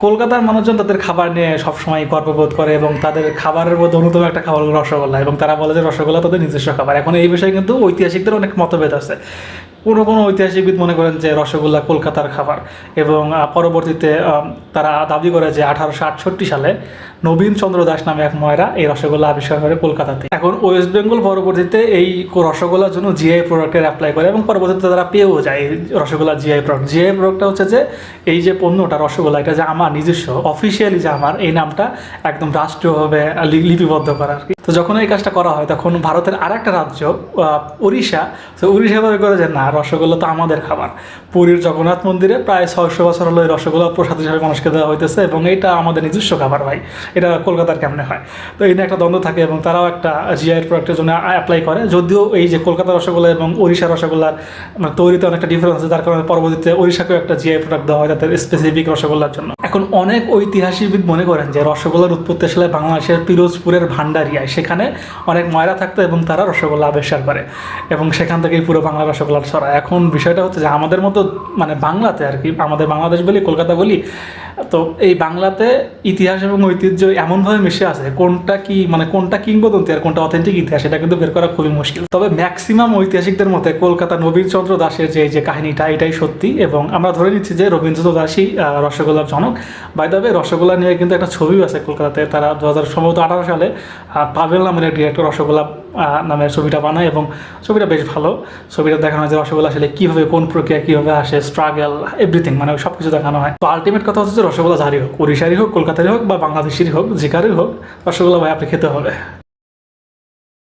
কলকাতার মানুষজন তাদের খাবার নিয়ে সবসময় গর্ববোধ করে এবং তাদের খাবারের মধ্যে অন্যতম একটা খাবার হলো রসগোল্লা, এবং তারা বলে যে রসগোল্লা তাদের নিজস্ব খাবার। এখন এই বিষয়ে কিন্তু ঐতিহাসিকদের অনেক মতভেদ আছে। কোনো ঐতিহাসিকবিদ মনে করেন যে রসগোল্লা কলকাতার খাবার, এবং পরবর্তীতে তারা দাবি করে যে 1868 সালে নবীনচন্দ্র দাস নামে এক ময়রা এই রসগোল্লা আবিষ্কার করে কলকাতাতে। এখন ওয়েস্ট বেঙ্গল পরবর্তীতে এই রসগোল্লার জন্য জিআই প্রোডাক্টের অ্যাপ্লাই করে, এবং পরবর্তীতে তারা পেয়েও যায় এই রসগোল্লা জিআই প্রোডাক্ট। জিআই প্রোডাক্টটা হচ্ছে যে এই যে পণ্যটা রসগোল্লা, এটা যে আমার নিজস্ব অফিসিয়ালি যে আমার, এই নামটা একদম রাষ্ট্রীয়ভাবে লিপিবদ্ধ করা আর কি। তো যখন এই কাজটা করা হয় তখন ভারতের আর একটা রাজ্য উড়িষ্যা, তো উড়িষ্যা দাবি করে যে না, রসগোল্লা তো আমাদের খাবার। পুরীর জগন্নাথ মন্দিরে প্রায় 600 বছর হলো এই রসগোল্লা প্রসাদ হিসাবে মানুষকে দেওয়া হইতেছে, এবং এটা আমাদের নিজস্ব খাবার ভাই, এটা কলকাতার কেমনে হয়? তো এই নিয়ে একটা দ্বন্দ্ব থাকে, এবং তারাও একটা জিআই প্রোডাক্টের জন্য অ্যাপ্লাই করে। যদিও এই যে কলকাতা রসগোল্লা এবং ওড়িশা রসগোল্লার তৈরিতে অনেকটা ডিফারেন্স আছে, যার কারণে পরবর্তীতে ওড়িশাকেও একটা জিআই প্রোডাক্ট দেওয়া হয় তাদের স্পেসিফিক রসগোল্লার জন্য। এখন অনেক ঐতিহাসিকবিদ মনে করেন যে রসগোল্লার উৎপত্তি আসলে বাংলাদেশের পিরোজপুরের ভান্ডারিয়ায়, সেখানে অনেক ময়রা থাকতো এবং তারা রসগোল্লা আবিষ্কার করে, এবং সেখান থেকেই পুরো বাংলা রসগোল্লার ছড়া। এখন বিষয়টা হচ্ছে যে আমাদের মতো মানে বাংলাতে আর কি, আমাদের বাংলাদেশ বলি, কলকাতা বলি, তো এই বাংলাতে ইতিহাস এবং ঐতিহ্য এমনভাবে মিশে আছে, কোনটা কি মানে কোনটা কিংবদন্তি আর কোনটা অথেন্টিক ইতিহাস, এটা কিন্তু বের করা খুবই মুশকিল। তবে ম্যাক্সিমাম ঐতিহাসিকদের মতে কলকাতা নবীনচন্দ্র দাসের যে কাহিনীটা, এটাই সত্যি, এবং আমরা ধরে নিচ্ছি যে রবীন্দ্রনাথ দাসই রসগোল্লার জনক। বাই দ্য ওয়ে, রসগোল্লা নিয়ে কিন্তু একটা ছবিও আছে কলকাতাতে, তারা 2018 সালে পাভেল নামের এক ডিরেক্টর রসগোল্লা নামের ছবিটা বানায়, এবং ছবিটা বেশ ভালো। ছবিটা দেখানো হয় যে রসগোল্লা আসলে কীভাবে, কোন প্রক্রিয়া কীভাবে আসে, স্ট্রাগল, এভরিথিং, মানে সব কিছু দেখানো হয়। তো আলটিমেট কথা হচ্ছে যে রসগোল্লা যারই হোক, উড়িষ্যারই হোক, কলকাতারই হোক, বা বাংলাদেশেরই হোক, যেকারই হোক, রসগোল্লা ভাই আপনি খেতে হবে।